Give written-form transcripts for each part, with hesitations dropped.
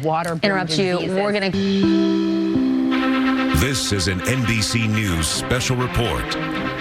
interrupt you. We're going to... This is an NBC News special report.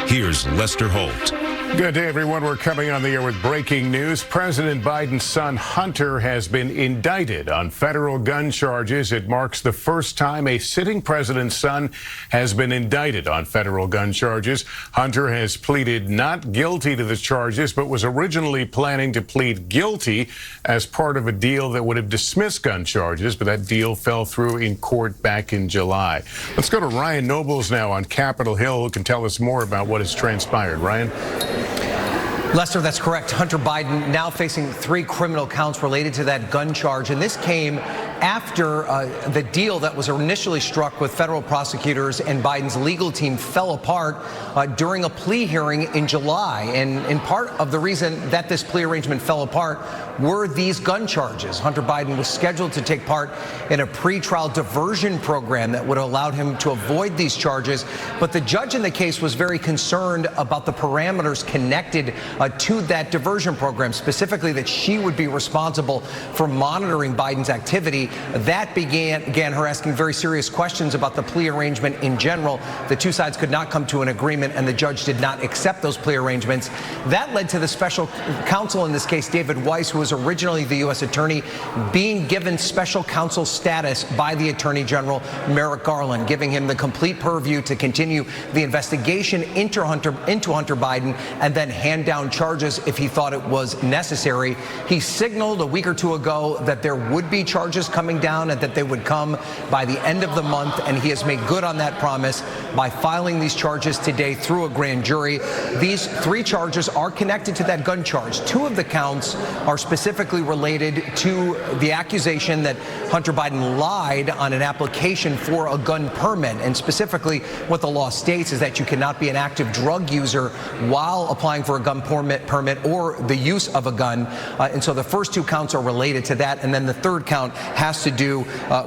Here's Lester Holt. Good day, everyone. We're coming on the air with breaking news. President Biden's son, Hunter, has been indicted on federal gun charges. It marks the first time a sitting president's son has been indicted on federal gun charges. Hunter has pleaded not guilty to the charges, but was originally planning to plead guilty as part of a deal that would have dismissed gun charges, but that deal fell through in court back in July. Let's go to Ryan Nobles now on Capitol Hill, who can tell us more about what has transpired. Ryan? Lester, that's correct. Hunter Biden now facing 3 criminal counts related to that gun charge. And this came after the deal that was initially struck with federal prosecutors and Biden's legal team fell apart during a plea hearing in July. And part of the reason that this plea arrangement fell apart were these gun charges. Hunter Biden was scheduled to take part in a pretrial diversion program that would have allowed him to avoid these charges. But the judge in the case was very concerned about the parameters connected to that diversion program, specifically that she would be responsible for monitoring Biden's activity. That began her asking very serious questions about the plea arrangement in general. The two sides could not come to an agreement, and the judge did not accept those plea arrangements. That led to the special counsel in this case, David Weiss, who was originally the U.S. attorney, being given special counsel status by the Attorney General Merrick Garland, giving him the complete purview to continue the investigation into Hunter Biden and then hand down charges if he thought it was necessary. He signaled a week or two ago that there would be charges coming down and that they would come by the end of the month, and he has made good on that promise by filing these charges today through a grand jury. These 3 charges are connected to that gun charge. 2 of the counts are specifically related to the accusation that Hunter Biden lied on an application for a gun permit. And specifically what the law states is that you cannot be an active drug user while applying for a gun permit or the use of a gun. And so the first 2 counts are related to that. And then the 3rd count has to do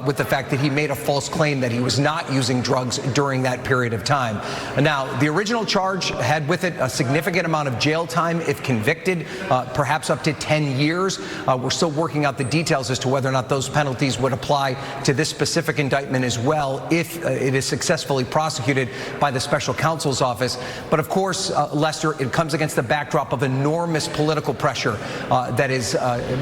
with the fact that he made a false claim that he was not using drugs during that period of time. Now, the original charge had with it a significant amount of jail time if convicted, perhaps up to 10 years. We're still working out the details as to whether or not those penalties would apply to this specific indictment as well if it is successfully prosecuted by the special counsel's office. But of course, Lester, it comes against the backdrop of enormous political pressure that has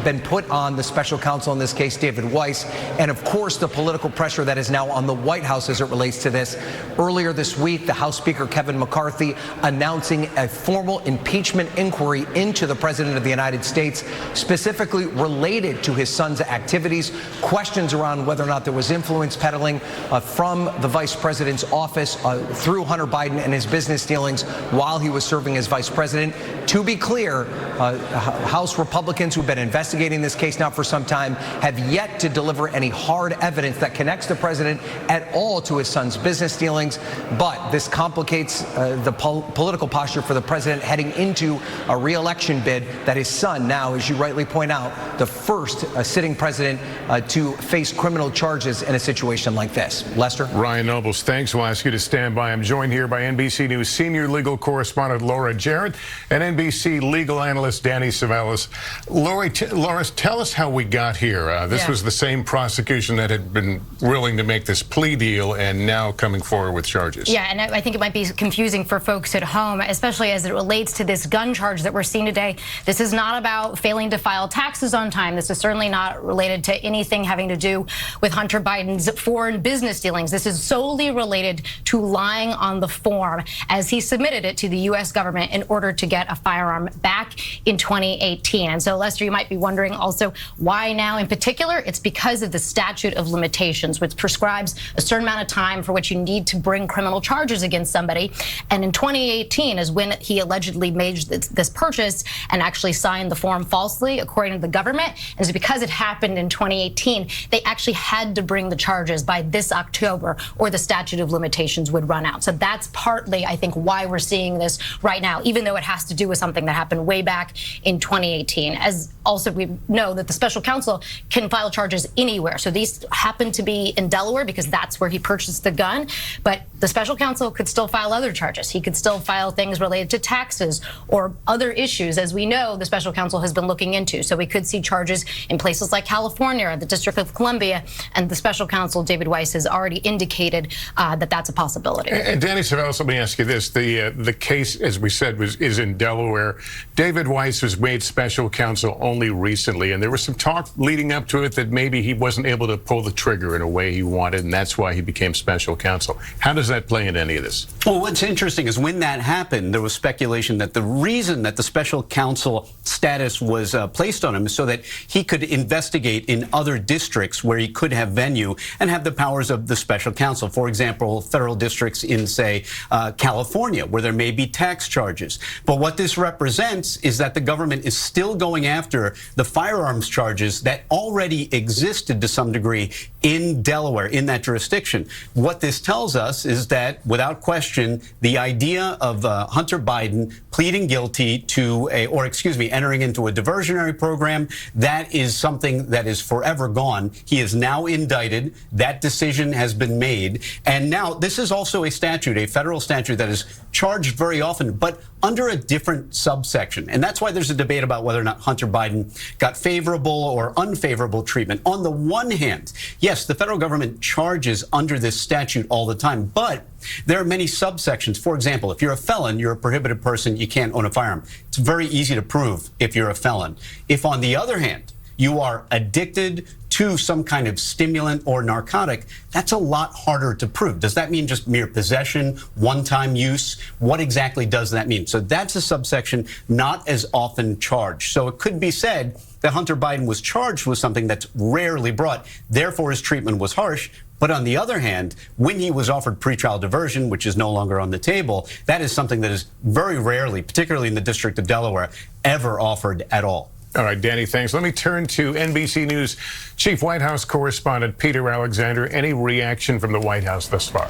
been put on the special counsel, in this case, David Weiss, and of course the political pressure that is now on the White House as it relates to this. Earlier this week, the House Speaker Kevin McCarthy announcing a formal impeachment inquiry into the President of the United States, specifically related to his son's activities, questions around whether or not there was influence peddling from the vice president's office through Hunter Biden and his business dealings while he was serving as vice president. To be clear, House Republicans who've been investigating this case now for some time have yet to deliver any hard evidence that connects the president at all to his son's business dealings. But this complicates the political posture for the president heading into a re-election bid that his son, now, as you rightly point out, the first sitting president to face criminal charges in a situation like this. Lester? Ryan Nobles, thanks. We'll ask you to stand by. I'm joined here by NBC News senior legal correspondent Laura Jarrett and NBC legal analyst Danny Savalas. Laura, tell us how we got here. This was the same prosecution that had been willing to make this plea deal and now coming forward with charges. Yeah, and I think it might be confusing for folks at home, especially as it relates to this gun charge that we're seeing today. This is not about failing to file taxes on time. This is certainly not related to anything having to do with Hunter Biden's foreign business dealings. This is solely related to lying on the form as he submitted it to the U.S. government in order to get a firearm back in 2018. And so, Lester, you might be wondering also why now in particular. It's because of the statute of limitations, which prescribes a certain amount of time for which you need to bring criminal charges against somebody. And in 2018 is when he allegedly made this purchase and actually signed the form falsely, according to the government. And so because it happened in 2018, they actually had to bring the charges by this October or the statute of limitations would run out. So that's partly, I think, why we're seeing this right now, even though it has to do with something that happened way back in 2018. As also we know that the special counsel can file charges anywhere. So these happen to be in Delaware because that's where he purchased the gun. But the special counsel could still file other charges. He could still file things related to taxes or other issues, as we know the special counsel has been looking into. So we could see charges in places like California or the District of Columbia, and the special counsel, David Weiss, has already indicated that that's a possibility. And Danny Cervelis, let me ask you this. The case, as we said, is in Delaware. David Weiss was made special counsel only recently, and there was some talk leading up to it that maybe he wasn't able to pull the trigger in a way he wanted, and that's why he became special counsel. How does that play into any of this? Well, what's interesting is when that happened, there was speculation that the reason that the special counsel status was placed on him is so that he could investigate in other districts where he could have venue and have the powers of the special counsel. For example, federal districts in, say, California, where there may be tax charges. But what this represents is that the government is still going after the firearms charges that already existed to some degree in Delaware, in that jurisdiction. What this tells us is that, without question, the idea of Hunter Biden pleading guilty to entering into a diversionary program, that is something that is forever gone. He is now indicted. That decision has been made. And now this is also a statute, a federal statute that is charged very often, but under a different subsection. And that's why there's a debate about whether or not Hunter Biden got favorable or unfavorable treatment. On the one hand, yes, the federal government charges under this statute all the time, but there are many subsections. For example, if you're a felon, you're a prohibited person, you can't own a firearm. It's very easy to prove if you're a felon. If, on the other hand, you are addicted to some kind of stimulant or narcotic, that's a lot harder to prove. Does that mean just mere possession, one-time use? What exactly does that mean? So that's a subsection not as often charged. So it could be said that Hunter Biden was charged with something that's rarely brought, therefore his treatment was harsh. But on the other hand, when he was offered pretrial diversion, which is no longer on the table, that is something that is very rarely, particularly in the District of Delaware, ever offered at all. All right, Danny, thanks. Let me turn to NBC News Chief White House Correspondent Peter Alexander. Any reaction from the White House thus far?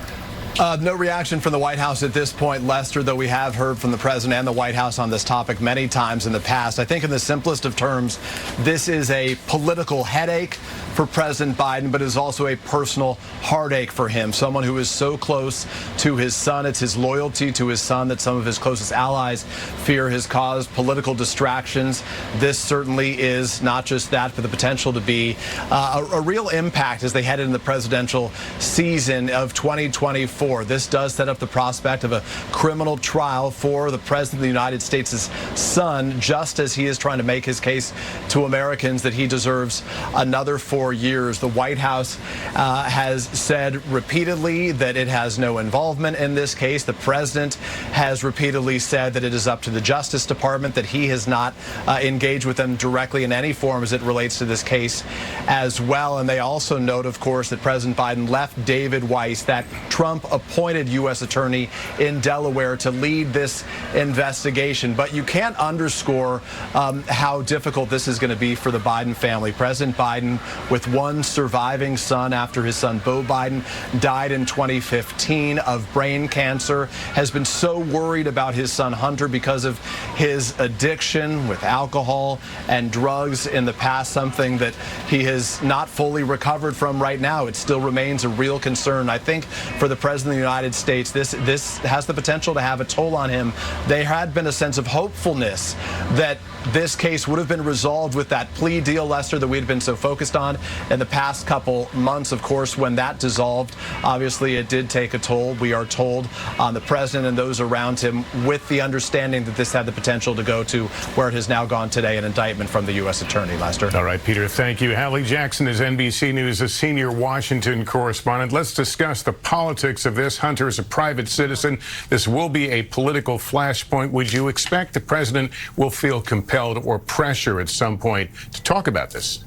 No reaction from the White House at this point, Lester, though we have heard from the president and the White House on this topic many times in the past. I think in the simplest of terms, this is a political headache for President Biden, but is also a personal heartache for him. Someone who is so close to his son. It's his loyalty to his son that some of his closest allies fear has caused political distractions. This certainly is not just that, but the potential to be a real impact as they head into the presidential season of 2024. This does set up the prospect of a criminal trial for the President of the United States' son, just as he is trying to make his case to Americans that he deserves another 4 years. The White House has said repeatedly that it has no involvement in this case. The president has repeatedly said that it is up to the Justice Department, that he has not engaged with them directly in any form as it relates to this case as well. And they also note, of course, that President Biden left David Weiss, that Trump-appointed U.S. attorney in Delaware, to lead this investigation. But you can't underscore how difficult this is going to be for the Biden family. President Biden, with one surviving son after his son Beau Biden died in 2015 of brain cancer, has been so worried about his son Hunter because of his addiction with alcohol and drugs in the past, something that he has not fully recovered from right now. It still remains a real concern. I think for the President of the United States, this has the potential to have a toll on him. There had been a sense of hopefulness that this case would have been resolved with that plea deal, Lester, that we had been so focused on in the past couple months. Of course, when that dissolved, obviously it did take a toll, we are told, on the president and those around him, with the understanding that this had the potential to go to where it has now gone today, an indictment from the U.S. attorney. Lester. All right, Peter, thank you. Hallie Jackson is NBC News, a senior Washington correspondent. Let's discuss the politics of this. Hunter is a private citizen. This will be a political flashpoint. Would you expect the president will feel compelled or pressure at some point to talk about this?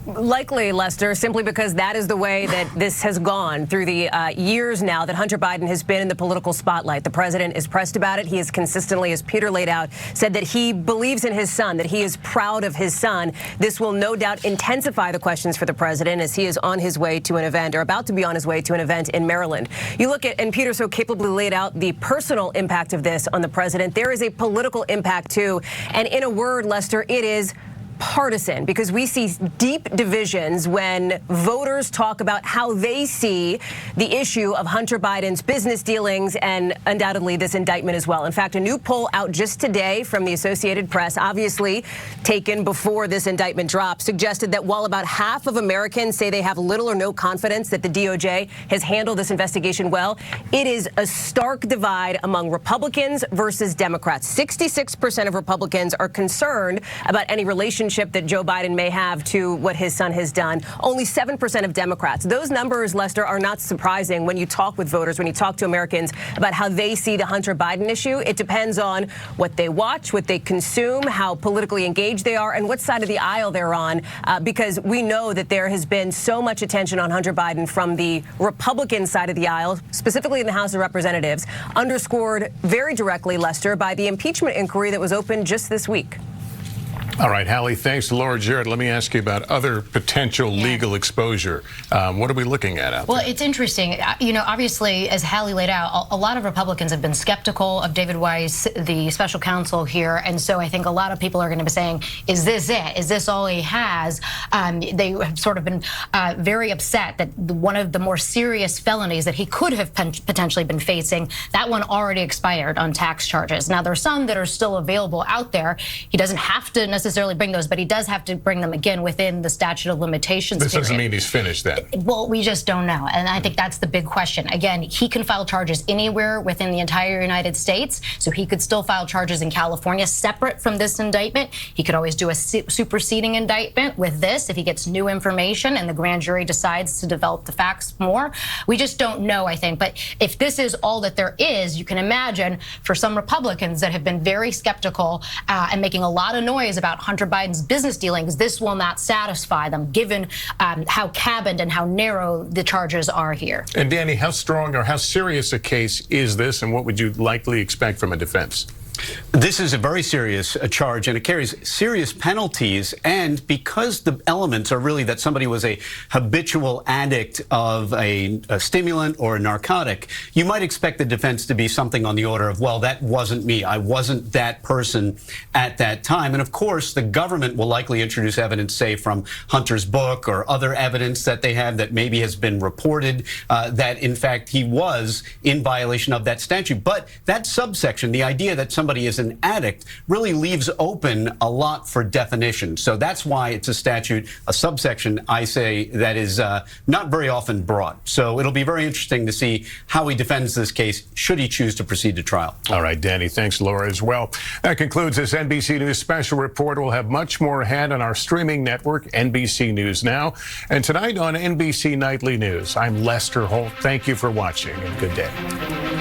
Likely, Lester, simply because that is the way that this has gone through the years now that Hunter Biden has been in the political spotlight. The president is pressed about it. He has consistently, as Peter laid out, said that he believes in his son, that he is proud of his son. This will no doubt intensify the questions for the president as he is on his way to an event, or about to be on his way to an event in Maryland. You look at, and Peter so capably laid out the personal impact of this on the president. There is a political impact too. And in a word, Lester, it is partisan because we see deep divisions when voters talk about how they see the issue of Hunter Biden's business dealings and undoubtedly this indictment as well. In fact, a new poll out just today from the Associated Press, obviously taken before this indictment dropped, suggested that while about half of Americans say they have little or no confidence that the DOJ has handled this investigation well, it is a stark divide among Republicans versus Democrats. 66% of Republicans are concerned about any relationship that Joe Biden may have to what his son has done. Only 7% of Democrats. Those numbers, Lester, are not surprising when you talk with voters, when you talk to Americans about how they see the Hunter Biden issue. It depends on what they watch, what they consume, how politically engaged they are, and what side of the aisle they're on, because we know that there has been so much attention on Hunter Biden from the Republican side of the aisle, specifically in the House of Representatives, underscored very directly, Lester, by the impeachment inquiry that was opened just this week. All right, Hallie, thanks to Laura Jarrett. Let me ask you about other potential legal exposure. What are we looking at out there? Well, it's interesting. You know, obviously, as Hallie laid out, a lot of Republicans have been skeptical of David Weiss, the special counsel here. And so I think a lot of people are going to be saying, is this it? Is this all he has? They have sort of been very upset that one of the more serious felonies that he could have potentially been facing, that one already expired on tax charges. Now, there are some that are still available out there. He doesn't have to necessarily bring those, but he does have to bring them again within the statute of limitations. This doesn't mean he's finished then. Well, we just don't know. And I think that's the big question. Again, he can file charges anywhere within the entire United States. So he could still file charges in California separate from this indictment. He could always do a superseding indictment with this if he gets new information and the grand jury decides to develop the facts more. We just don't know, I think. But if this is all that there is, you can imagine for some Republicans that have been very skeptical and making a lot of noise about Hunter Biden's business dealings, this will not satisfy them, given how cabined and how narrow the charges are here. And Danny, how strong or how serious a case is this, and what would you likely expect from a defense? This is a very serious charge, and it carries serious penalties. And because the elements are really that somebody was a habitual addict of a stimulant or a narcotic, you might expect the defense to be something on the order of, well, that wasn't me. I wasn't that person at that time. And of course, the government will likely introduce evidence, say, from Hunter's book or other evidence that they have that maybe has been reported that, in fact, he was in violation of that statute. But that subsection, the idea that somebody is an addict, really leaves open a lot for definition. So that's why it's a statute, a subsection, I say, that is not very often brought. So it'll be very interesting to see how he defends this case, should he choose to proceed to trial. All right, Danny, thanks, Laura, as well. That concludes this NBC News special report. We'll have much more ahead on our streaming network, NBC News Now. And tonight on NBC Nightly News, I'm Lester Holt. Thank you for watching, and good day.